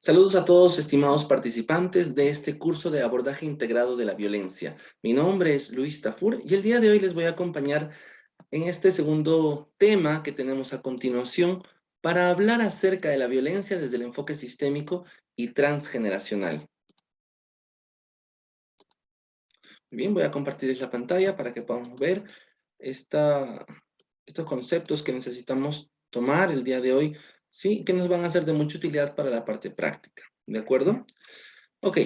Saludos a todos, estimados participantes de este curso de abordaje integrado de la violencia. Mi nombre es Luis Tafur y el día de hoy les voy a acompañar en este segundo tema que tenemos a continuación para hablar acerca de la violencia desde el enfoque sistémico y transgeneracional. Muy bien, voy a compartirles la pantalla para que podamos ver esta, estos conceptos que necesitamos tomar el día de hoy, ¿sí? Que nos van a ser de mucha utilidad para la parte práctica, ¿de acuerdo? Ok,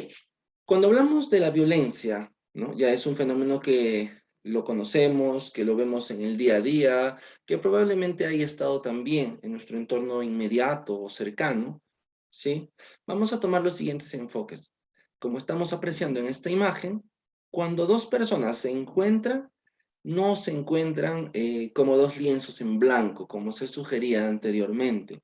cuando hablamos de la violencia, ¿no? Ya es un fenómeno que lo conocemos, que lo vemos en el día a día, que probablemente haya estado también en nuestro entorno inmediato o cercano, ¿sí? Vamos a tomar los siguientes enfoques. Como estamos apreciando en esta imagen, cuando dos personas se encuentran, no se encuentran como dos lienzos en blanco, como se sugería anteriormente,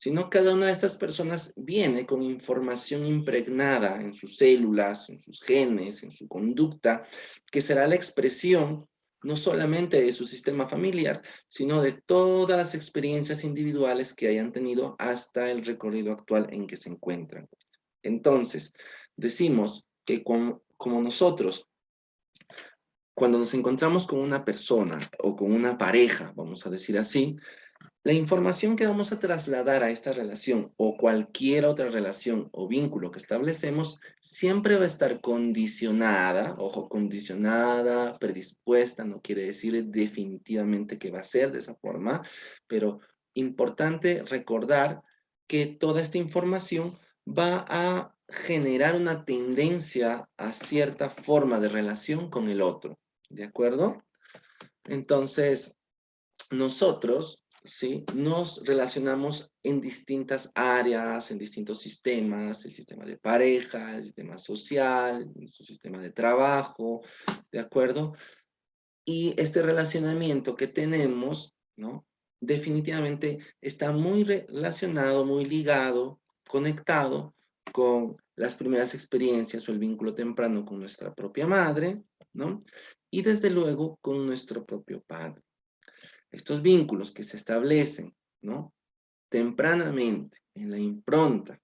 sino cada una de estas personas viene con información impregnada en sus células, en sus genes, en su conducta, que será la expresión no solamente de su sistema familiar, sino de todas las experiencias individuales que hayan tenido hasta el recorrido actual en que se encuentran. Entonces, decimos que como nosotros, cuando nos encontramos con una persona o con una pareja, vamos a decir así, la información que vamos a trasladar a esta relación o cualquier otra relación o vínculo que establecemos siempre va a estar condicionada, ojo, condicionada, predispuesta, no quiere decir definitivamente que va a ser de esa forma, pero importante recordar que toda esta información va a generar una tendencia a cierta forma de relación con el otro, ¿de acuerdo? Entonces, nosotros, ¿sí? Nos relacionamos en distintas áreas, en distintos sistemas, el sistema de pareja, el sistema social, nuestro sistema de trabajo, ¿de acuerdo? Y este relacionamiento que tenemos, ¿no? Definitivamente está muy relacionado, muy ligado, conectado con las primeras experiencias o el vínculo temprano con nuestra propia madre, ¿no? Y desde luego con nuestro propio padre. Estos vínculos que se establecen, ¿no? Tempranamente en la impronta,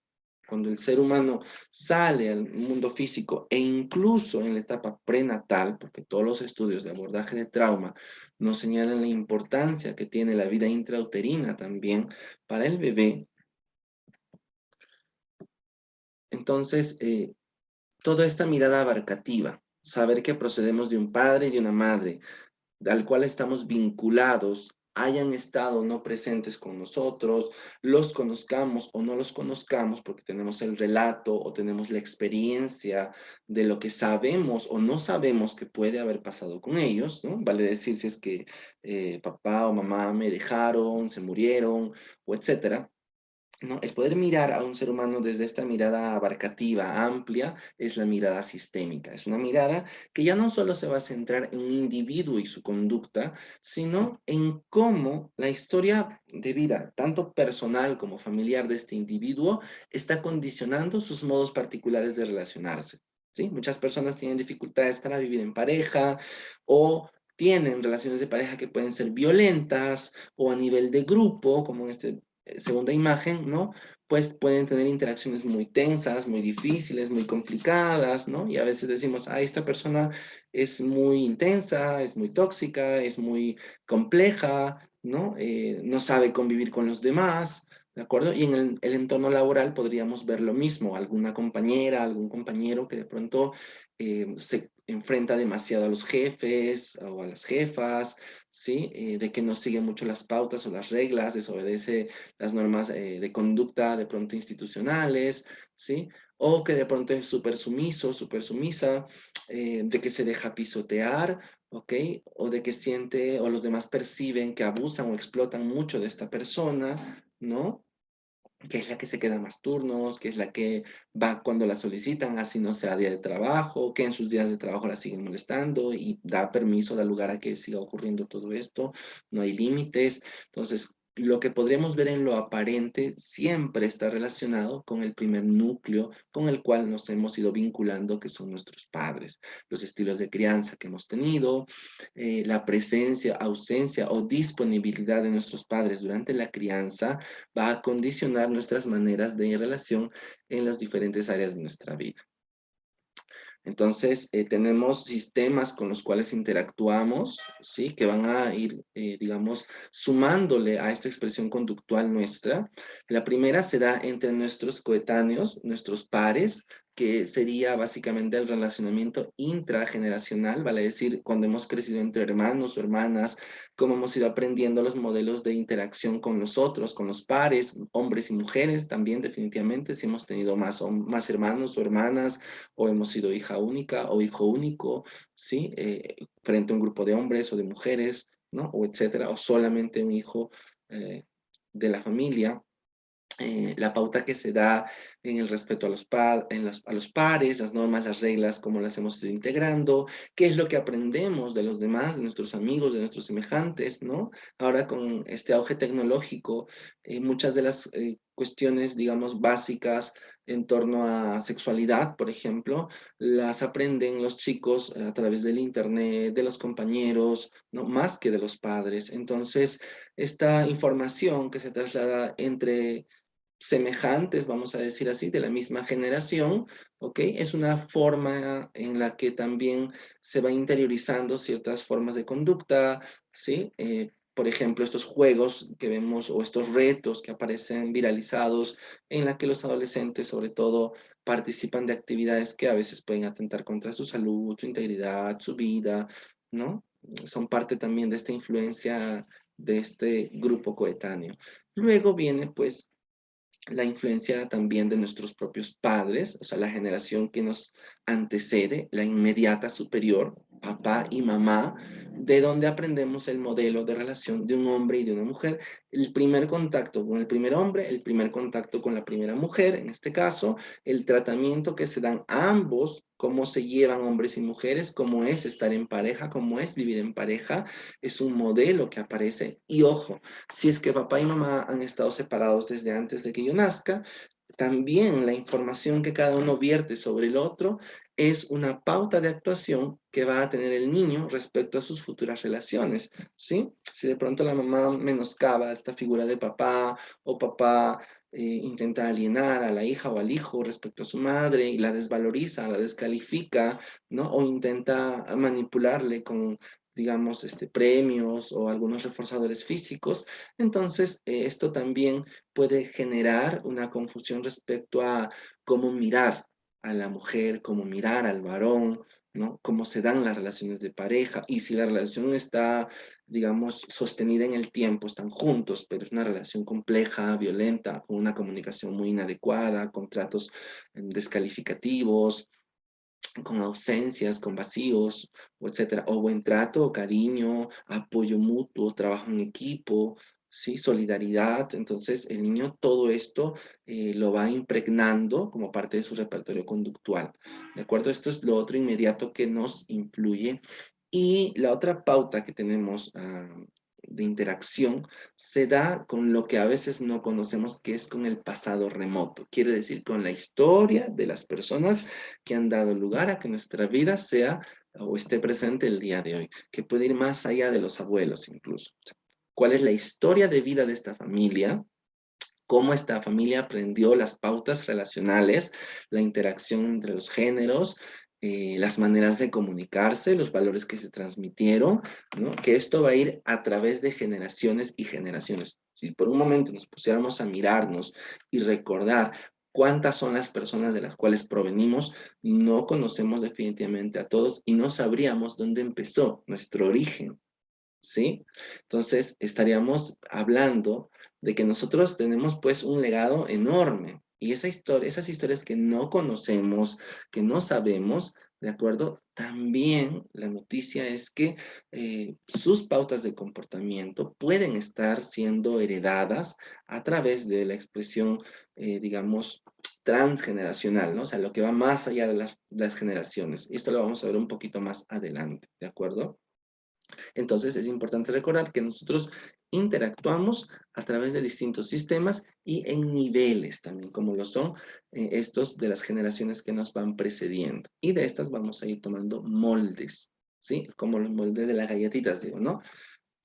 cuando el ser humano sale al mundo físico e incluso en la etapa prenatal, porque todos los estudios de abordaje de trauma nos señalan la importancia que tiene la vida intrauterina también para el bebé. Entonces, toda esta mirada abarcativa, saber que procedemos de un padre y de una madre, al cual estamos vinculados, hayan estado no presentes con nosotros, los conozcamos o no los conozcamos porque tenemos el relato o tenemos la experiencia de lo que sabemos o no sabemos que puede haber pasado con ellos, ¿no? Vale decir si es que papá o mamá me dejaron, se murieron o etcétera. ¿No? El poder mirar a un ser humano desde esta mirada abarcativa, amplia, es la mirada sistémica. Es una mirada que ya no solo se va a centrar en un individuo y su conducta, sino en cómo la historia de vida, tanto personal como familiar de este individuo, está condicionando sus modos particulares de relacionarse. ¿Sí? Muchas personas tienen dificultades para vivir en pareja o tienen relaciones de pareja que pueden ser violentas o a nivel de grupo, como en este segunda imagen, ¿no? Pues pueden tener interacciones muy tensas, muy difíciles, muy complicadas, ¿no? Y a veces decimos, ah, esta persona es muy intensa, es muy tóxica, es muy compleja, ¿no? No sabe convivir con los demás, ¿de acuerdo? Y en el entorno laboral podríamos ver lo mismo, alguna compañera, algún compañero que de pronto se enfrenta demasiado a los jefes o a las jefas, ¿sí? De que no sigue mucho las pautas o las reglas, desobedece las normas de conducta de pronto institucionales, ¿sí? O que de pronto es súper sumiso, súper sumisa, de que se deja pisotear, ¿ok? O de que siente o los demás perciben que abusan o explotan mucho de esta persona, ¿no? Que es la que se queda más turnos, que es la que va cuando la solicitan, así no sea día de trabajo, que en sus días de trabajo la siguen molestando y da permiso, da lugar a que siga ocurriendo todo esto, no hay límites. Entonces, lo que podríamos ver en lo aparente siempre está relacionado con el primer núcleo con el cual nos hemos ido vinculando, que son nuestros padres, los estilos de crianza que hemos tenido, la presencia, ausencia o disponibilidad de nuestros padres durante la crianza va a condicionar nuestras maneras de relación en las diferentes áreas de nuestra vida. Entonces, tenemos sistemas con los cuales interactuamos, ¿sí? Que van a ir, digamos, sumándole a esta expresión conductual nuestra. La primera se da entre nuestros coetáneos, nuestros pares, que sería básicamente el relacionamiento intrageneracional, vale decir, cuando hemos crecido entre hermanos o hermanas, cómo hemos ido aprendiendo los modelos de interacción con los otros, con los pares, hombres y mujeres, también definitivamente, si hemos tenido más hermanos o hermanas, o hemos sido hija única o hijo único, ¿sí? Frente a un grupo de hombres o de mujeres, ¿no? O etcétera, o solamente un hijo de la familia. La pauta que se da en el respeto a a los pares, las normas, las reglas, cómo las hemos ido integrando, qué es lo que aprendemos de los demás, de nuestros amigos, de nuestros semejantes, ¿no? Ahora con este auge tecnológico, muchas de las cuestiones, digamos, básicas en torno a sexualidad, por ejemplo, las aprenden los chicos a través del internet, de los compañeros, ¿no? Más que de los padres. Entonces, esta información que se traslada entre semejantes, vamos a decir así, de la misma generación, ¿ok? Es una forma en la que también se va interiorizando ciertas formas de conducta, ¿sí? Por ejemplo, estos juegos que vemos o estos retos que aparecen viralizados en la que los adolescentes, sobre todo, participan de actividades que a veces pueden atentar contra su salud, su integridad, su vida, ¿no? Son parte también de esta influencia de este grupo coetáneo. Luego viene, pues, la influencia también de nuestros propios padres, o sea, la generación que nos antecede, la inmediata superior, papá y mamá, de donde aprendemos el modelo de relación de un hombre y de una mujer. El primer contacto con el primer hombre, el primer contacto con la primera mujer, en este caso, el tratamiento que se dan a ambos, cómo se llevan hombres y mujeres, cómo es estar en pareja, cómo es vivir en pareja, es un modelo que aparece. Y ojo, si es que papá y mamá han estado separados desde antes de que yo nazca, también la información que cada uno vierte sobre el otro es una pauta de actuación que va a tener el niño respecto a sus futuras relaciones, ¿sí? Si de pronto la mamá menoscaba esta figura de papá o papá intenta alienar a la hija o al hijo respecto a su madre y la desvaloriza, la descalifica, ¿no? O intenta manipularle con, digamos, premios o algunos reforzadores físicos, entonces esto también puede generar una confusión respecto a cómo mirar a la mujer, cómo mirar al varón, ¿no? Cómo se dan las relaciones de pareja y si la relación está, digamos, sostenida en el tiempo, están juntos, pero es una relación compleja, violenta, con una comunicación muy inadecuada, con tratos descalificativos, con ausencias, con vacíos, o etcétera, o buen trato, cariño, apoyo mutuo, trabajo en equipo, ¿sí? Solidaridad. Entonces, el niño todo esto lo va impregnando como parte de su repertorio conductual. ¿De acuerdo? Esto es lo otro inmediato que nos influye. Y la otra pauta que tenemos de interacción se da con lo que a veces no conocemos, que es con el pasado remoto. Quiere decir, con la historia de las personas que han dado lugar a que nuestra vida sea o esté presente el día de hoy, que puede ir más allá de los abuelos incluso. ¿Cuál es la historia de vida de esta familia? Cómo esta familia aprendió las pautas relacionales, la interacción entre los géneros, las maneras de comunicarse, los valores que se transmitieron, ¿no? Que esto va a ir a través de generaciones y generaciones. Si por un momento nos pusiéramos a mirarnos y recordar cuántas son las personas de las cuales provenimos, no conocemos definitivamente a todos y no sabríamos dónde empezó nuestro origen. ¿Sí? Entonces, estaríamos hablando de que nosotros tenemos pues un legado enorme y esa historia, esas historias que no conocemos, que no sabemos, ¿de acuerdo? También la noticia es que sus pautas de comportamiento pueden estar siendo heredadas a través de la expresión, digamos, transgeneracional, ¿no? O sea, lo que va más allá de las generaciones. Y esto lo vamos a ver un poquito más adelante, ¿de acuerdo? Entonces es importante recordar que nosotros interactuamos a través de distintos sistemas y en niveles también, como lo son estos de las generaciones que nos van precediendo. Y de estas vamos a ir tomando moldes, ¿sí? Como los moldes de las galletitas, digo, ¿no?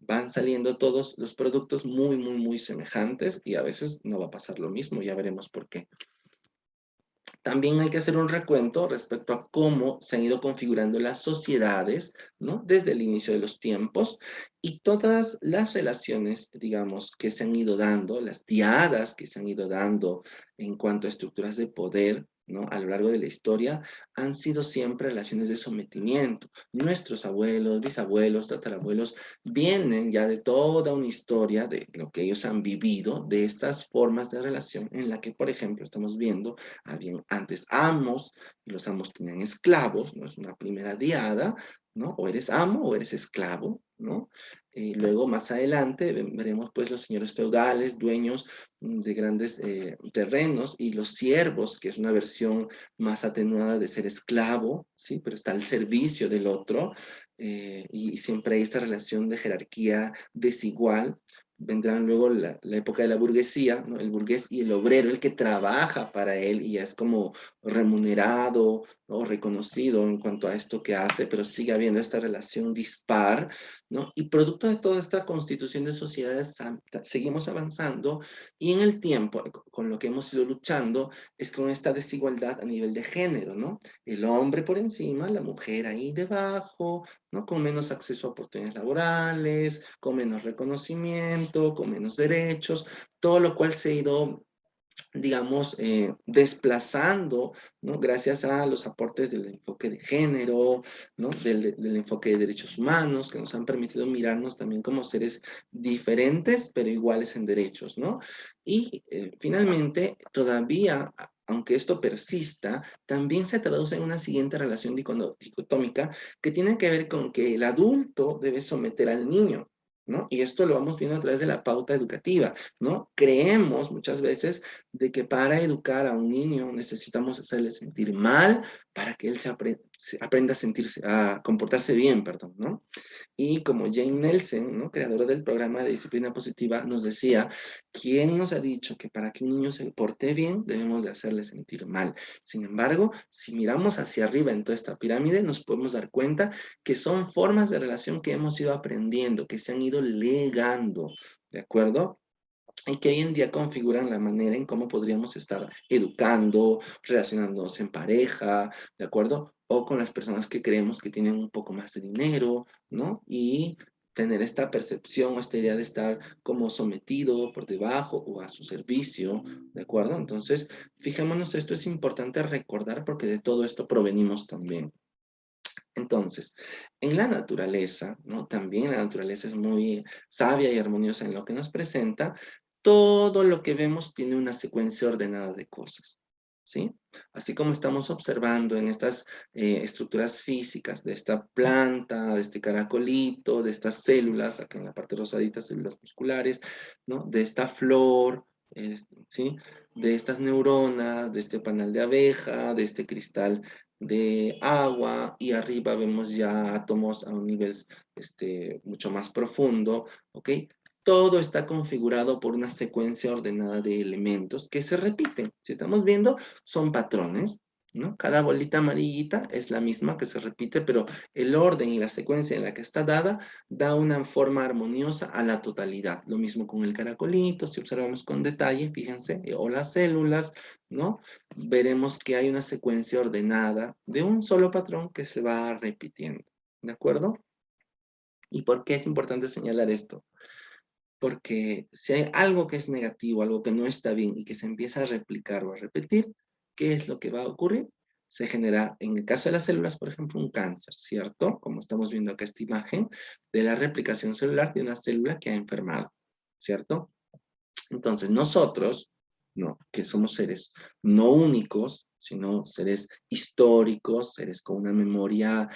Van saliendo todos los productos muy semejantes y a veces no va a pasar lo mismo, ya veremos por qué. También hay que hacer un recuento respecto a cómo se han ido configurando las sociedades, ¿no? Desde el inicio de los tiempos y todas las relaciones, digamos, que se han ido dando, las diadas que se han ido dando en cuanto a estructuras de poder, ¿no? A lo largo de la historia, han sido siempre relaciones de sometimiento. Nuestros abuelos, bisabuelos, tatarabuelos, vienen ya de toda una historia de lo que ellos han vivido, de estas formas de relación en la que, por ejemplo, estamos viendo habían antes amos, y los amos tenían esclavos, ¿no? Es una primera diada, ¿no? O eres amo o eres esclavo, ¿no? Luego, más adelante, veremos pues los señores feudales, dueños de grandes terrenos, y los siervos, que es una versión más atenuada de ser esclavo, ¿sí? Pero está al servicio del otro, y siempre hay esta relación de jerarquía desigual. Vendrán luego la época de la burguesía, ¿no? El burgués y el obrero, el que trabaja para él y ya es como remunerado o reconocido en cuanto a esto que hace, pero sigue habiendo esta relación dispar, ¿no? Y producto de toda esta constitución de sociedades seguimos avanzando y en el tiempo, con lo que hemos ido luchando, es con esta desigualdad a nivel de género, ¿no? El hombre por encima, la mujer ahí debajo, ¿no? Con menos acceso a oportunidades laborales, con menos reconocimiento, con menos derechos, todo lo cual se ha ido, digamos, desplazando, ¿no? Gracias a los aportes del enfoque de género, ¿no? Del enfoque de derechos humanos, que nos han permitido mirarnos también como seres diferentes, pero iguales en derechos, ¿no? Y finalmente, todavía, aunque esto persista, también se traduce en una siguiente relación dicotómica que tiene que ver con que el adulto debe someter al niño, ¿no? Y esto lo vamos viendo a través de la pauta educativa, ¿no? Creemos muchas veces de que para educar a un niño necesitamos hacerle sentir mal para que él aprenda a sentirse, a comportarse bien, perdón, ¿no? Y como Jane Nelson, ¿no? Creadora del programa de disciplina positiva, nos decía, ¿quién nos ha dicho que para que un niño se porte bien debemos de hacerle sentir mal? Sin embargo, si miramos hacia arriba en toda esta pirámide, nos podemos dar cuenta que son formas de relación que hemos ido aprendiendo, que se han ido legando, ¿de acuerdo? Y que hoy en día configuran la manera en cómo podríamos estar educando, relacionándonos en pareja, ¿de acuerdo? O con las personas que creemos que tienen un poco más de dinero, ¿no? Y tener esta percepción o esta idea de estar como sometido por debajo o a su servicio, ¿de acuerdo? Entonces, fijémonos, esto es importante recordar porque de todo esto provenimos también. Entonces, en la naturaleza, ¿no? También la naturaleza es muy sabia y armoniosa en lo que nos presenta. Todo lo que vemos tiene una secuencia ordenada de cosas, ¿sí? Así como estamos observando en estas estructuras físicas de esta planta, de este caracolito, de estas células, acá en la parte rosadita, células musculares, ¿no? De esta flor, ¿sí? De estas neuronas, de este panal de abeja, de este cristal de agua y arriba vemos ya átomos a un nivel mucho más profundo, ¿ok? Todo está configurado por una secuencia ordenada de elementos que se repiten. Si estamos viendo, son patrones, ¿no? Cada bolita amarillita es la misma que se repite, pero el orden y la secuencia en la que está dada da una forma armoniosa a la totalidad. Lo mismo con el caracolito, si observamos con detalle, fíjense, o las células, ¿no? Veremos que hay una secuencia ordenada de un solo patrón que se va repitiendo. ¿De acuerdo? ¿Y por qué es importante señalar esto? Porque si hay algo que es negativo, algo que no está bien y que se empieza a replicar o a repetir, ¿qué es lo que va a ocurrir? Se genera, en el caso de las células, por ejemplo, un cáncer, ¿cierto? Como estamos viendo acá esta imagen de la replicación celular de una célula que ha enfermado, ¿cierto? Entonces nosotros, ¿no? Que somos seres no únicos, sino seres históricos, seres con una memoria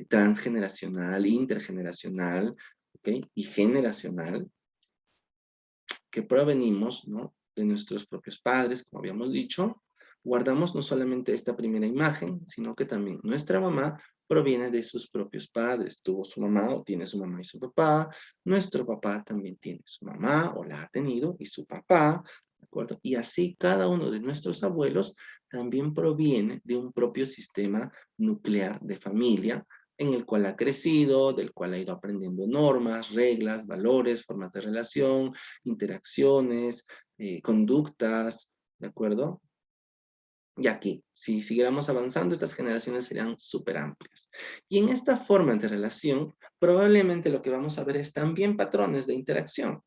transgeneracional, intergeneracional, ¿ok? Y generacional, que provenimos, ¿no? De nuestros propios padres, como habíamos dicho, guardamos no solamente esta primera imagen, sino que también nuestra mamá proviene de sus propios padres. Tuvo su mamá o tiene su mamá y su papá. Nuestro papá también tiene su mamá o la ha tenido y su papá, ¿de acuerdo? Y así cada uno de nuestros abuelos también proviene de un propio sistema nuclear de familia en el cual ha crecido, del cual ha ido aprendiendo normas, reglas, valores, formas de relación, interacciones, conductas, ¿de acuerdo? Y aquí, si siguiéramos avanzando, estas generaciones serían súper amplias. Y en esta forma de relación, probablemente lo que vamos a ver es también patrones de interacción,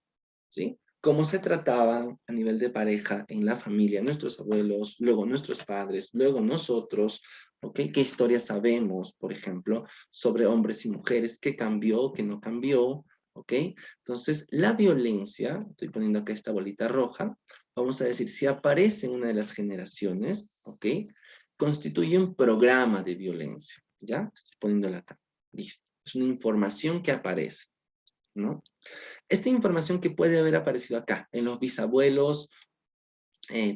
¿sí? Cómo se trataban a nivel de pareja en la familia, nuestros abuelos, luego nuestros padres, luego nosotros, ¿ok? ¿Qué historias sabemos, por ejemplo, sobre hombres y mujeres? ¿Qué cambió, qué no cambió? ¿Ok? Entonces, la violencia, estoy poniendo acá esta bolita roja, vamos a decir, si aparece en una de las generaciones, ¿ok? Constituye un programa de violencia, ¿ya? Estoy poniéndola acá, listo. Es una información que aparece, ¿no? Esta información que puede haber aparecido acá, en los bisabuelos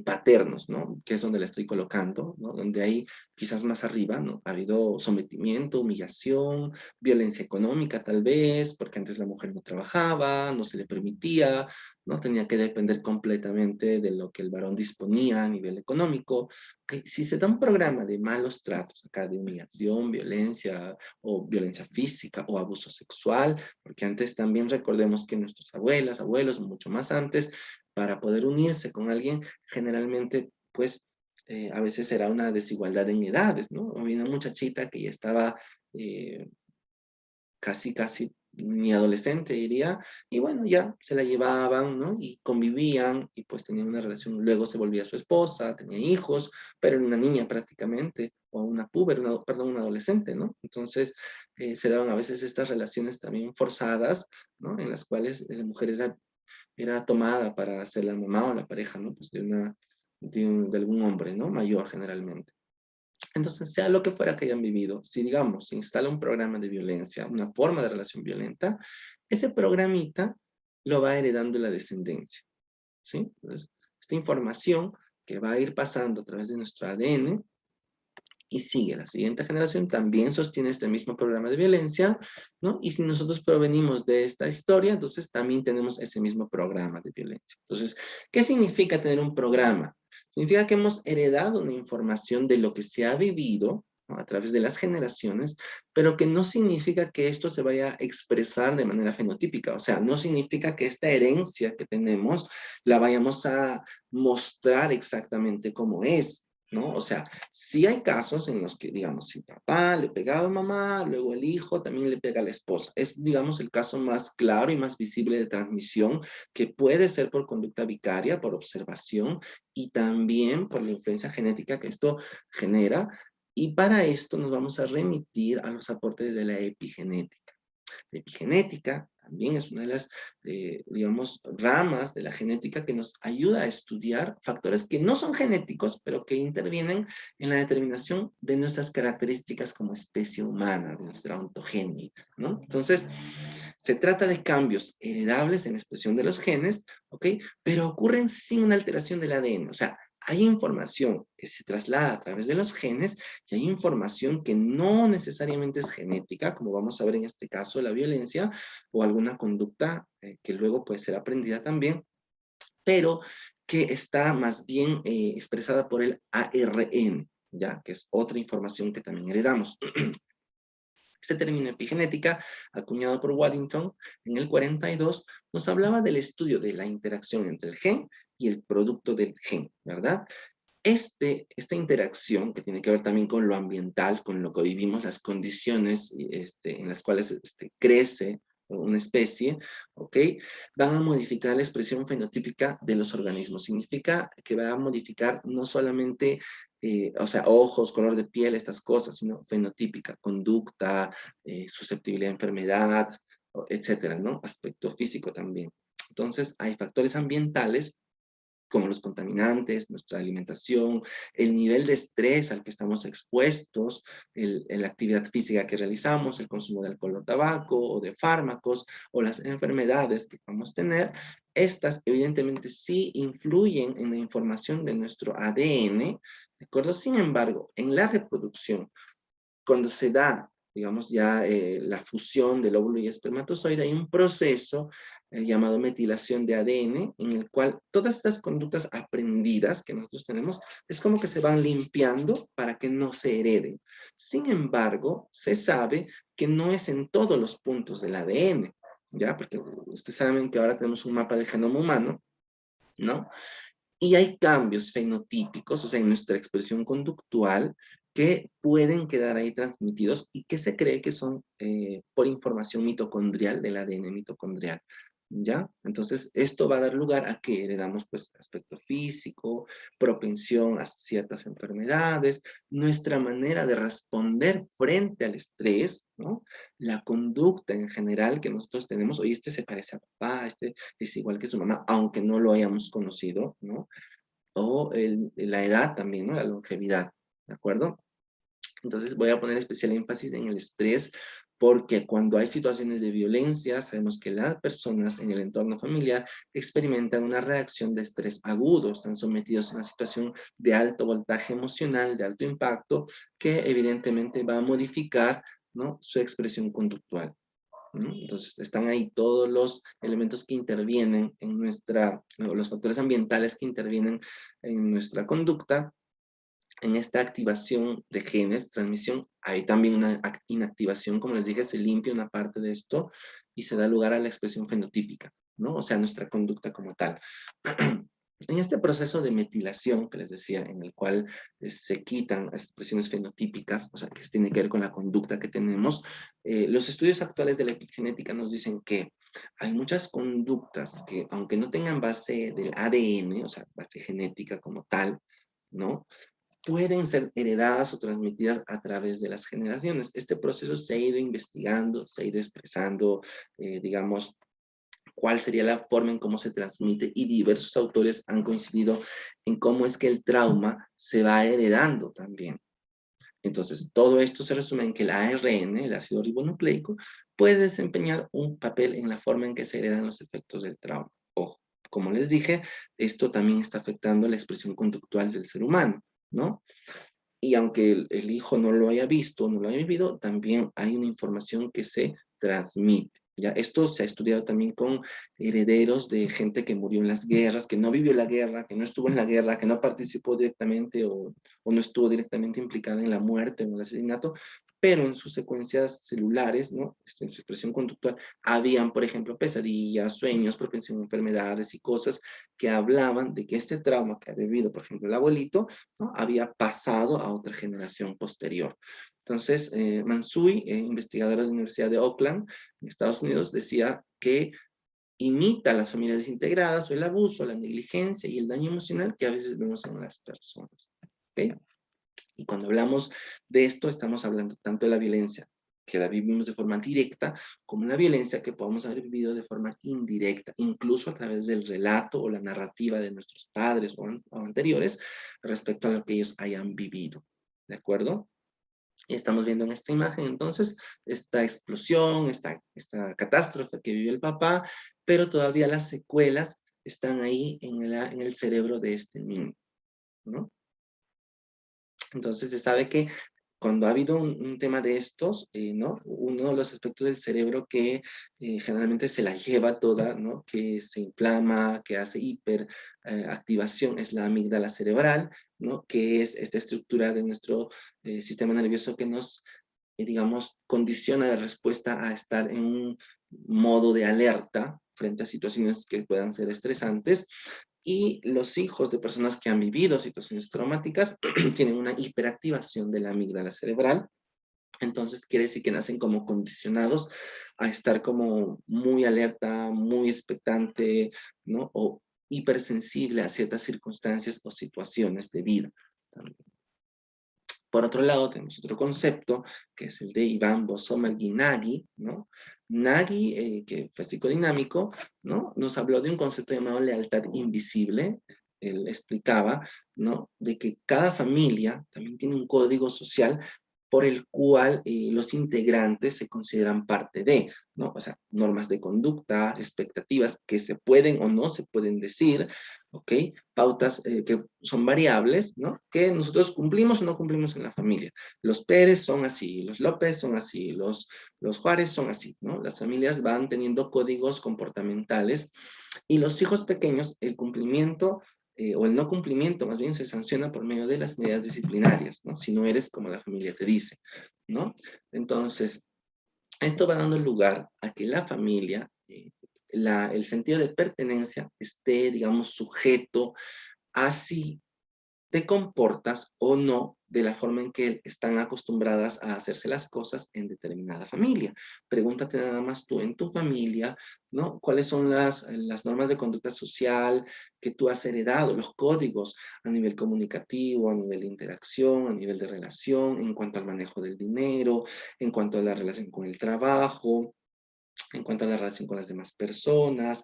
paternos, ¿no? Que es donde la estoy colocando, ¿no? Donde hay quizás más arriba, ¿no? Ha habido sometimiento, humillación, violencia económica tal vez, porque antes la mujer no trabajaba, no se le permitía, ¿no? Tenía que depender completamente de lo que el varón disponía a nivel económico. Okay. Si se da un programa de malos tratos, acá de humillación, violencia o violencia física o abuso sexual, porque antes también recordemos que nuestras abuelas, abuelos, mucho más antes, para poder unirse con alguien, generalmente, pues, a veces era una desigualdad en edades, ¿no? Había una muchachita que ya estaba eh, casi ni adolescente, diría, y bueno, ya se la llevaban, ¿no? Y convivían, y pues tenían una relación, luego se volvía su esposa, tenía hijos, pero era una niña prácticamente, o una puber, perdón, una adolescente, ¿no? Entonces, se daban a veces estas relaciones también forzadas, ¿no? En las cuales la mujer era tomada para ser la mamá o la pareja, ¿no? Pues de algún hombre, ¿no? Mayor generalmente. Entonces, sea lo que fuera que hayan vivido, si digamos, se instala un programa de violencia, una forma de relación violenta, ese programita lo va heredando la descendencia, ¿sí? Entonces, esta información que va a ir pasando a través de nuestro ADN y sigue, la siguiente generación también sostiene este mismo programa de violencia, ¿no? Y si nosotros provenimos de esta historia, entonces también tenemos ese mismo programa de violencia. Entonces, ¿qué significa tener un programa? Significa que hemos heredado una información de lo que se ha vivido, ¿no? A través de las generaciones, pero que no significa que esto se vaya a expresar de manera fenotípica, o sea, no significa que esta herencia que tenemos la vayamos a mostrar exactamente como es, ¿no? O sea, sí hay casos en los que, digamos, si papá le pegaba a mamá, luego el hijo también le pega a la esposa. Es, digamos, el caso más claro y más visible de transmisión, que puede ser por conducta vicaria, por observación y también por la influencia genética que esto genera. Y para esto nos vamos a remitir a los aportes de la epigenética. La epigenética también es una de las, digamos, ramas de la genética que nos ayuda a estudiar factores que no son genéticos, pero que intervienen en la determinación de nuestras características como especie humana, de nuestra ontogenia, ¿no? Entonces, se trata de cambios heredables en la expresión de los genes, ¿ok? Pero ocurren sin una alteración del ADN, o sea, hay información que se traslada a través de los genes y hay información que no necesariamente es genética, como vamos a ver en este caso la violencia o alguna conducta que luego puede ser aprendida también, pero que está más bien expresada por el ARN, ¿ya? Que es otra información que también heredamos. Este término epigenética, acuñado por Waddington en el 42, nos hablaba del estudio de la interacción entre el gen y el producto del gen, ¿verdad? Esta interacción, que tiene que ver también con lo ambiental, con lo que vivimos, las condiciones en las cuales crece una especie, ¿ok? Van a modificar la expresión fenotípica de los organismos. Significa que va a modificar no solamente, o sea, ojos, color de piel, estas cosas, sino fenotípica, conducta, susceptibilidad a enfermedad, etcétera, ¿no? Aspecto físico también. Entonces, hay factores ambientales como los contaminantes, nuestra alimentación, el nivel de estrés al que estamos expuestos, la actividad física que realizamos, el consumo de alcohol o tabaco, o de fármacos, o las enfermedades que podemos tener, estas evidentemente sí influyen en la información de nuestro ADN, ¿de acuerdo? Sin embargo, en la reproducción, cuando se da digamos, ya la fusión del óvulo y espermatozoide, hay un proceso llamado metilación de ADN, en el cual todas estas conductas aprendidas que nosotros tenemos, es como que se van limpiando para que no se hereden. Sin embargo, se sabe que no es en todos los puntos del ADN, ¿ya? Porque ustedes saben que ahora tenemos un mapa del genoma humano, ¿no? Y hay cambios fenotípicos, o sea, en nuestra expresión conductual, que pueden quedar ahí transmitidos y que se cree que son por información mitocondrial del ADN mitocondrial. ¿Ya? Entonces, esto va a dar lugar a que heredamos, pues, aspecto físico, propensión a ciertas enfermedades, nuestra manera de responder frente al estrés, ¿no? La conducta en general que nosotros tenemos, oye, este se parece a papá, este es igual que su mamá, aunque no lo hayamos conocido, ¿no? O la edad también, ¿no? La longevidad, ¿de acuerdo? Entonces voy a poner especial énfasis en el estrés porque cuando hay situaciones de violencia, sabemos que las personas en el entorno familiar experimentan una reacción de estrés agudo, están sometidos a una situación de alto voltaje emocional, de alto impacto, que evidentemente va a modificar, ¿no?, su expresión conductual. ¿No? Entonces, están ahí todos los elementos que intervienen en nuestra, los factores ambientales que intervienen en nuestra conducta, en esta activación de genes, transmisión. Hay también una inactivación, como les dije, se limpia una parte de esto y se da lugar a la expresión fenotípica, ¿no? O sea, nuestra conducta como tal. En este proceso de metilación que les decía, en el cual se quitan expresiones fenotípicas, o sea, que tiene que ver con la conducta que tenemos, los estudios actuales de la epigenética nos dicen que hay muchas conductas que, aunque no tengan base del ADN, o sea, base genética como tal, ¿no?, pueden ser heredadas o transmitidas a través de las generaciones. Este proceso se ha ido investigando, se ha ido expresando, digamos, cuál sería la forma en cómo se transmite, y diversos autores han coincidido en cómo es que el trauma se va heredando también. Entonces, todo esto se resume en que el ARN, el ácido ribonucleico, puede desempeñar un papel en la forma en que se heredan los efectos del trauma. Ojo, como les dije, esto también está afectando la expresión conductual del ser humano, ¿no? Y aunque el hijo no lo haya visto, no lo haya vivido, también hay una información que se transmite. Ya, esto se ha estudiado también con herederos de gente que murió en las guerras, que no vivió la guerra, que no estuvo en la guerra, que no participó directamente o no estuvo directamente implicada en la muerte o en el asesinato, pero en sus secuencias celulares, ¿no?, en su expresión conductual, habían, por ejemplo, pesadillas, sueños, propensión a enfermedades y cosas que hablaban de que este trauma que había vivido, por ejemplo, el abuelito, ¿no?, había pasado a otra generación posterior. Entonces, Mansui, investigadora de la Universidad de Oakland, en Estados Unidos, decía que imita las familias desintegradas o el abuso, la negligencia y el daño emocional que a veces vemos en las personas. ¿Okay? Y cuando hablamos de esto, estamos hablando tanto de la violencia que la vivimos de forma directa, como la violencia que podemos haber vivido de forma indirecta, incluso a través del relato o la narrativa de nuestros padres o anteriores respecto a lo que ellos hayan vivido. ¿De acuerdo? Y estamos viendo en esta imagen, entonces, esta explosión, esta catástrofe que vivió el papá, pero todavía las secuelas están ahí en el cerebro de este niño, ¿no? Entonces se sabe que cuando ha habido un tema de estos, ¿no?, uno de los aspectos del cerebro que generalmente se la lleva toda, ¿no?, que se inflama, que hace hiperactivación, es la amígdala cerebral, ¿no?, que es esta estructura de nuestro sistema nervioso que nos, digamos, condiciona la respuesta a estar en un modo de alerta frente a situaciones que puedan ser estresantes. Y los hijos de personas que han vivido situaciones traumáticas tienen una hiperactivación de la amígdala cerebral. Entonces quiere decir que nacen como condicionados a estar como muy alerta, muy expectante, ¿no? O hipersensible a ciertas circunstancias o situaciones de vida también. Por otro lado, tenemos otro concepto, que es el de Iván Bosomer-Nagy, ¿no? Nagy, que fue psicodinámico, ¿no?, nos habló de un concepto llamado lealtad invisible. Él explicaba, ¿no?, de que cada familia también tiene un código social por el cual los integrantes se consideran parte de, ¿no? O sea, normas de conducta, expectativas que se pueden o no se pueden decir, ¿ok? Pautas que son variables, ¿no? Que nosotros cumplimos o no cumplimos en la familia. Los Pérez son así, los López son así, los Juárez son así, ¿no? Las familias van teniendo códigos comportamentales y los hijos pequeños, el cumplimiento o el no cumplimiento más bien se sanciona por medio de las medidas disciplinarias, ¿no? Si no eres como la familia te dice, ¿no? Entonces, esto va dando lugar a que la familia, el sentido de pertenencia esté, digamos, sujeto a si te comportas o no de la forma en que están acostumbradas a hacerse las cosas en determinada familia. Pregúntate nada más tú en tu familia, ¿no? ¿Cuáles son las normas de conducta social que tú has heredado, los códigos a nivel comunicativo, a nivel de interacción, a nivel de relación, en cuanto al manejo del dinero, en cuanto a la relación con el trabajo, en cuanto a la relación con las demás personas,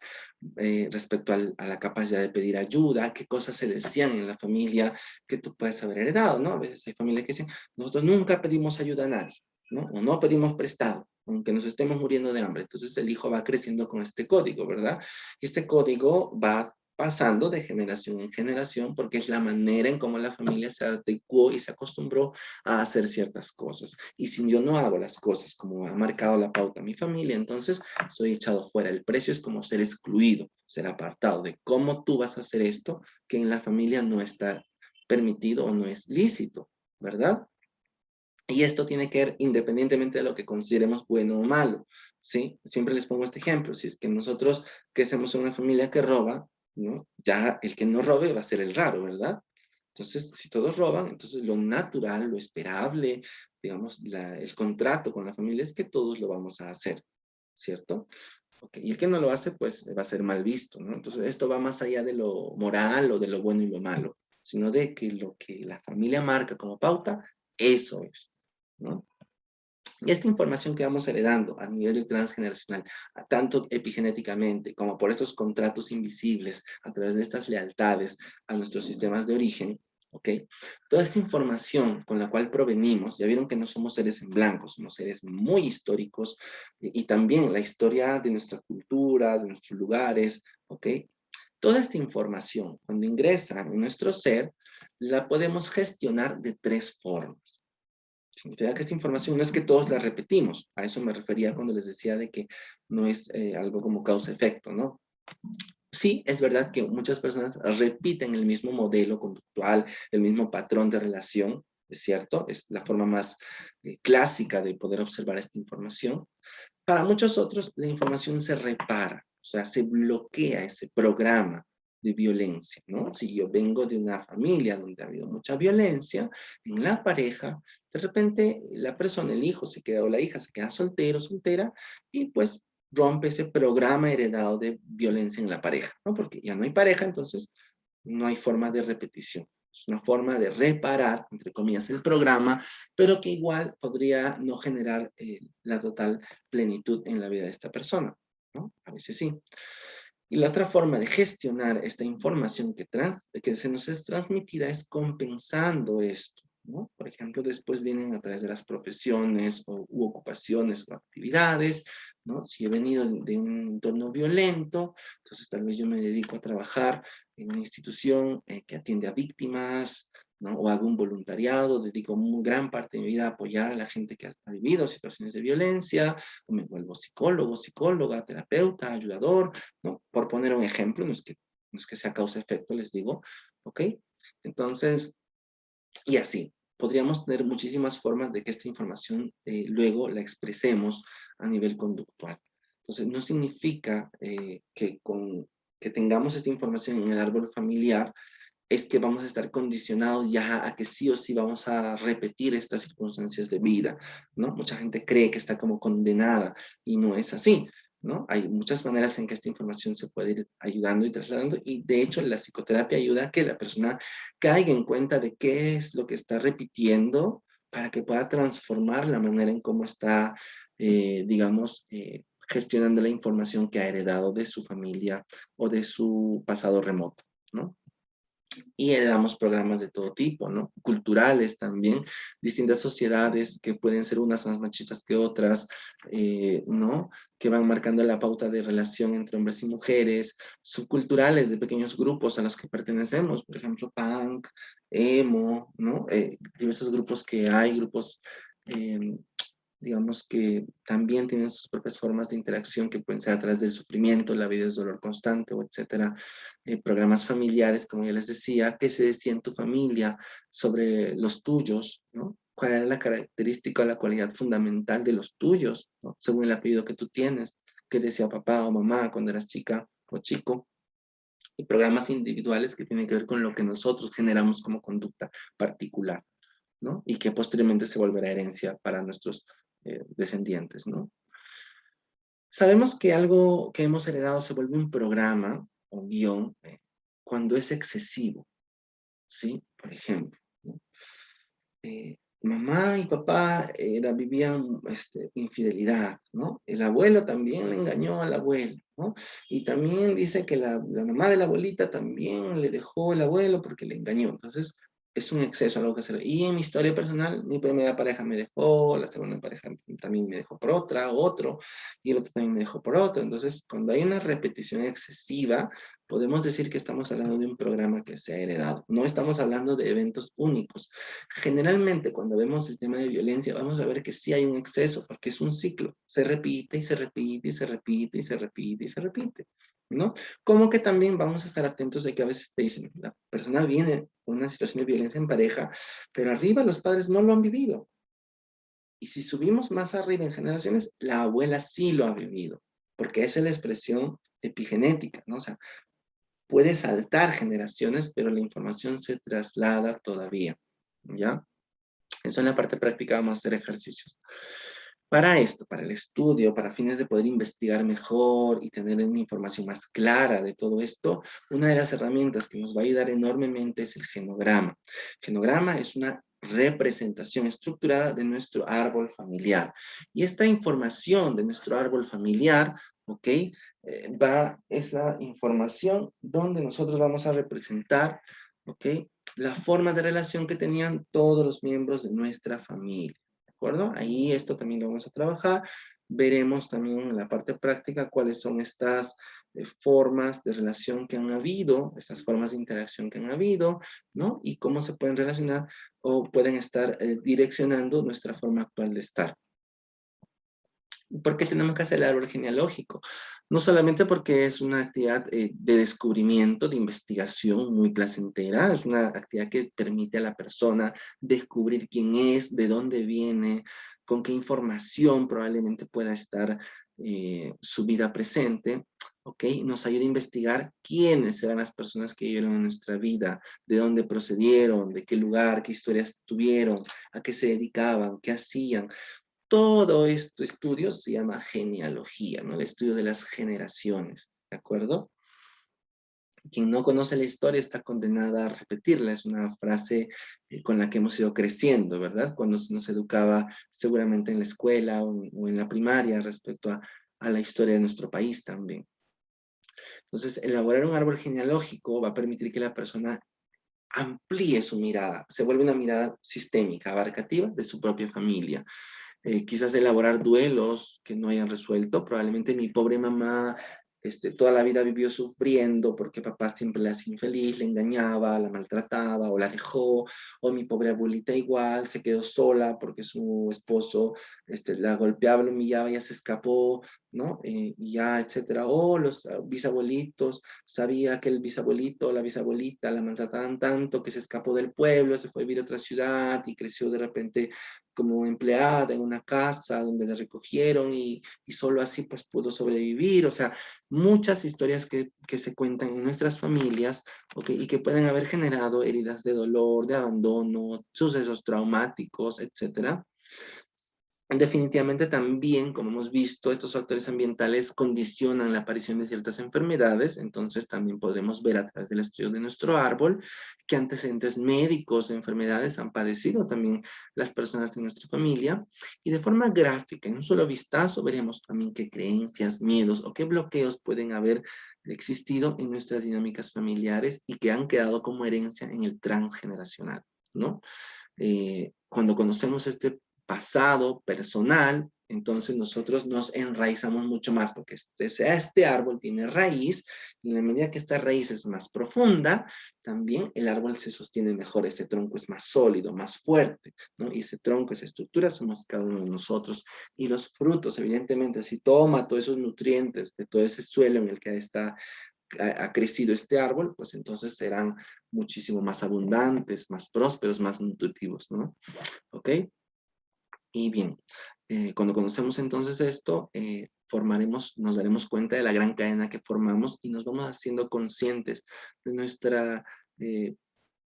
respecto a la capacidad de pedir ayuda, qué cosas se decían en la familia que tú puedes haber heredado, ¿no? A veces hay familias que dicen, nosotros nunca pedimos ayuda a nadie, ¿no? O no pedimos prestado, aunque nos estemos muriendo de hambre. Entonces el hijo va creciendo con este código, ¿verdad? Y este código va pasando de generación en generación porque es la manera en cómo la familia se adecuó y se acostumbró a hacer ciertas cosas. Y si yo no hago las cosas como ha marcado la pauta mi familia, entonces soy echado fuera. El precio es como ser excluido, ser apartado de cómo tú vas a hacer esto que en la familia no está permitido o no es lícito, ¿verdad? Y esto tiene que ver independientemente de lo que consideremos bueno o malo, ¿sí? Siempre les pongo este ejemplo. Si es que nosotros crecemos en una familia que roba, ¿no? Ya el que no robe va a ser el raro, ¿verdad? Entonces, si todos roban, entonces lo natural, lo esperable, digamos, el contrato con la familia es que todos lo vamos a hacer, ¿cierto? Okay. Y el que no lo hace, pues va a ser mal visto, ¿no? Entonces, esto va más allá de lo moral o de lo bueno y lo malo, sino de que lo que la familia marca como pauta, eso es, ¿no? Y esta información que vamos heredando a nivel transgeneracional, tanto epigenéticamente como por estos contratos invisibles, a través de estas lealtades a nuestros sistemas de origen, ¿ok? Toda esta información con la cual provenimos, ya vieron que no somos seres en blanco, somos seres muy históricos y también la historia de nuestra cultura, de nuestros lugares, ¿ok? Toda esta información, cuando ingresa en nuestro ser, la podemos gestionar de tres formas. Significa que esta información no es que todos la repetimos. A eso me refería cuando les decía de que no es algo como causa-efecto, ¿no? Sí, es verdad que muchas personas repiten el mismo modelo conductual, el mismo patrón de relación, es cierto, es la forma más clásica de poder observar esta información. Para muchos otros, la información se repara, o sea, se bloquea ese programa de violencia, ¿no? Si yo vengo de una familia donde ha habido mucha violencia en la pareja, de repente la persona, el hijo se queda o la hija se queda soltero, soltera, y pues rompe ese programa heredado de violencia en la pareja, ¿no? Porque ya no hay pareja, entonces no hay forma de repetición. Es una forma de reparar, entre comillas, el programa, pero que igual podría no generar la total plenitud en la vida de esta persona, ¿no? A veces sí. Y la otra forma de gestionar esta información que se nos es transmitida es compensando esto, ¿no? Por ejemplo, después vienen a través de las profesiones u ocupaciones o actividades, ¿no? Si he venido de un entorno violento, entonces tal vez yo me dedico a trabajar en una institución que atiende a víctimas, ¿no? O hago un voluntariado, dedico gran parte de mi vida a apoyar a la gente que ha vivido situaciones de violencia, o me vuelvo psicólogo, psicóloga, terapeuta, ayudador, ¿no? Por poner un ejemplo, no es que sea causa-efecto, les digo, ¿ok? Entonces, y así, podríamos tener muchísimas formas de que esta información luego la expresemos a nivel conductual. Entonces, no significa que tengamos esta información en el árbol familiar, es que vamos a estar condicionados ya a que sí o sí vamos a repetir estas circunstancias de vida, ¿no? Mucha gente cree que está como condenada y no es así, ¿no? Hay muchas maneras en que esta información se puede ir ayudando y trasladando y de hecho la psicoterapia ayuda a que la persona caiga en cuenta de qué es lo que está repitiendo para que pueda transformar la manera en cómo está, digamos, gestionando la información que ha heredado de su familia o de su pasado remoto, ¿no? Y heredamos programas de todo tipo, ¿no? Culturales también, distintas sociedades que pueden ser unas más machistas que otras, ¿no? Que van marcando la pauta de relación entre hombres y mujeres, subculturales de pequeños grupos a los que pertenecemos, por ejemplo, punk, emo, ¿no? Diversos grupos que hay, grupos digamos que también tienen sus propias formas de interacción que pueden ser a través del sufrimiento, la vida es dolor constante, o etcétera. Programas familiares, como ya les decía, qué se decía en tu familia sobre los tuyos, ¿no? ¿Cuál era la característica o la cualidad fundamental de los tuyos, ¿no? Según el apellido que tú tienes, qué decía papá o mamá cuando eras chica o chico. Y programas individuales que tienen que ver con lo que nosotros generamos como conducta particular, ¿no? Y que posteriormente se volverá herencia para nuestros descendientes, ¿no? Sabemos que algo que hemos heredado se vuelve un programa o guión cuando es excesivo, ¿sí? Por ejemplo, ¿no? Mamá y papá vivían infidelidad, ¿no? El abuelo también le engañó al abuelo, ¿no? Y también dice que la mamá de la abuelita también le dejó el abuelo porque le engañó. Entonces, es un exceso algo que hacer. Y en mi historia personal, mi primera pareja me dejó, la segunda pareja también me dejó por otra, otro, y el otro también me dejó por otro. Entonces, cuando hay una repetición excesiva, podemos decir que estamos hablando de un programa que se ha heredado. No estamos hablando de eventos únicos. Generalmente, cuando vemos el tema de violencia, vamos a ver que sí hay un exceso, porque es un ciclo. Se repite y se repite y se repite y se repite y se repite, ¿no? Como que también vamos a estar atentos de que a veces te dicen, la persona viene con una situación de violencia en pareja, pero arriba los padres no lo han vivido. Y si subimos más arriba en generaciones, la abuela sí lo ha vivido, porque esa es la expresión epigenética, ¿no? O sea, puede saltar generaciones, pero la información se traslada todavía, ¿ya? Eso en la parte práctica vamos a hacer ejercicios. Para esto, para el estudio, para fines de poder investigar mejor y tener una información más clara de todo esto, una de las herramientas que nos va a ayudar enormemente es el genograma. Genograma es una representación estructurada de nuestro árbol familiar. Y esta información de nuestro árbol familiar, ¿ok? Es la información donde nosotros vamos a representar, ¿ok? La forma de relación que tenían todos los miembros de nuestra familia. ¿De acuerdo? Ahí esto también lo vamos a trabajar. Veremos también en la parte práctica cuáles son estas formas de relación que han habido, estas formas de interacción que han habido, ¿no? Y cómo se pueden relacionar o pueden estar direccionando nuestra forma actual de estar. ¿Por qué tenemos que hacer el árbol genealógico? No solamente porque es una actividad de descubrimiento, de investigación muy placentera, es una actividad que permite a la persona descubrir quién es, de dónde viene, con qué información probablemente pueda estar su vida presente, ¿ok? Nos ayuda a investigar quiénes eran las personas que vivieron en nuestra vida, de dónde procedieron, de qué lugar, qué historias tuvieron, a qué se dedicaban, qué hacían. Todo este estudio se llama genealogía, ¿no? El estudio de las generaciones, ¿de acuerdo? Quien no conoce la historia está condenada a repetirla. Es una frase con la que hemos ido creciendo, ¿verdad? Cuando se nos educaba seguramente en la escuela o en la primaria respecto a la historia de nuestro país también. Entonces, elaborar un árbol genealógico va a permitir que la persona amplíe su mirada, se vuelve una mirada sistémica, abarcativa de su propia familia. Quizás elaborar duelos que no hayan resuelto. Probablemente mi pobre mamá toda la vida vivió sufriendo porque papá siempre la hacía infeliz, le engañaba, la maltrataba o la dejó, o mi pobre abuelita igual se quedó sola porque su esposo la golpeaba, la humillaba, ya se escapó, ¿no? Y ya, etcétera. O los bisabuelitos, sabía que el bisabuelito o la bisabuelita la maltrataban tanto que se escapó del pueblo, se fue a vivir a otra ciudad y creció de repente como empleada en una casa donde la recogieron y solo así pues pudo sobrevivir. O sea, muchas historias que se cuentan en nuestras familias, okay, y que pueden haber generado heridas de dolor, de abandono, sucesos traumáticos, etcétera. Definitivamente también, como hemos visto, estos factores ambientales condicionan la aparición de ciertas enfermedades, entonces también podremos ver a través del estudio de nuestro árbol qué antecedentes médicos de enfermedades han padecido también las personas de nuestra familia, y de forma gráfica, en un solo vistazo, veremos también qué creencias, miedos o qué bloqueos pueden haber existido en nuestras dinámicas familiares y que han quedado como herencia en el transgeneracional, ¿no? Cuando conocemos este pasado personal, entonces nosotros nos enraizamos mucho más, porque este árbol tiene raíz, y en la medida que esta raíz es más profunda, también el árbol se sostiene mejor, ese tronco es más sólido, más fuerte, ¿no? Y ese tronco, esa estructura somos cada uno de nosotros. Y los frutos, evidentemente, si toma todos esos nutrientes de todo ese suelo en el que ha crecido este árbol, pues entonces serán muchísimo más abundantes, más prósperos, más nutritivos, ¿no? ¿Ok? Y bien, cuando conocemos entonces esto, nos daremos cuenta de la gran cadena que formamos y nos vamos haciendo conscientes de nuestra eh,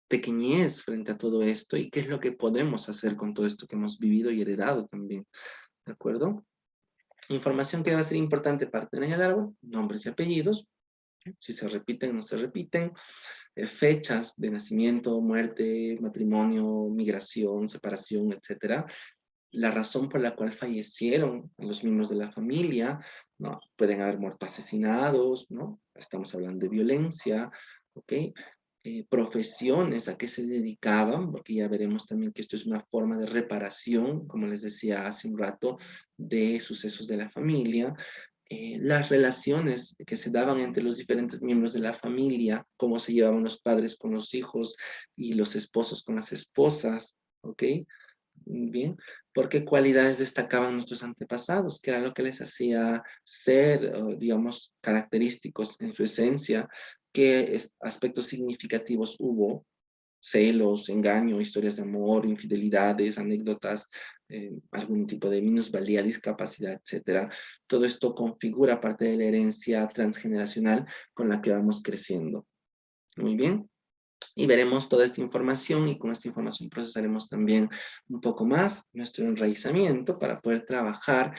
pequeñez frente a todo esto y qué es lo que podemos hacer con todo esto que hemos vivido y heredado también, ¿de acuerdo? Información que va a ser importante para tener el árbol, nombres y apellidos, si se repiten o no se repiten, fechas de nacimiento, muerte, matrimonio, migración, separación, etcétera, la razón por la cual fallecieron los miembros de la familia, ¿no? Pueden haber muerto asesinados, ¿no? Estamos hablando de violencia, ¿ok? Profesiones, a qué se dedicaban, porque ya veremos también que esto es una forma de reparación, como les decía hace un rato, de sucesos de la familia. Las relaciones que se daban entre los diferentes miembros de la familia, cómo se llevaban los padres con los hijos y los esposos con las esposas, ¿ok? Bien, ¿por qué cualidades destacaban nuestros antepasados? ¿Qué era lo que les hacía ser, digamos, característicos en su esencia? ¿Qué aspectos significativos hubo? Celos, engaño, historias de amor, infidelidades, anécdotas, algún tipo de minusvalía, discapacidad, etcétera. Todo esto configura parte de la herencia transgeneracional con la que vamos creciendo. Muy bien. Y veremos toda esta información y con esta información procesaremos también un poco más nuestro enraizamiento para poder trabajar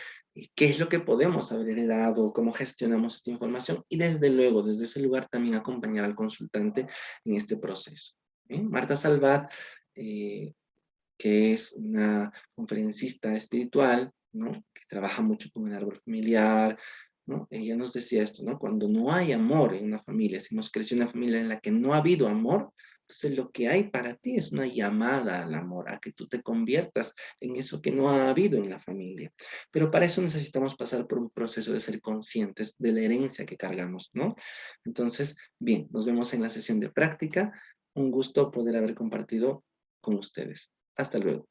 qué es lo que podemos haber heredado, cómo gestionamos esta información y desde luego, desde ese lugar también acompañar al consultante en este proceso. ¿Bien? Marta Salvat, eh, que es una conferencista espiritual, ¿no? Que trabaja mucho con el árbol familiar, ¿no? Ella nos decía esto, ¿no? Cuando no hay amor en una familia, si hemos crecido en una familia en la que no ha habido amor, entonces lo que hay para ti es una llamada al amor, a que tú te conviertas en eso que no ha habido en la familia. Pero para eso necesitamos pasar por un proceso de ser conscientes de la herencia que cargamos, ¿no? Entonces, bien, nos vemos en la sesión de práctica. Un gusto poder haber compartido con ustedes. Hasta luego.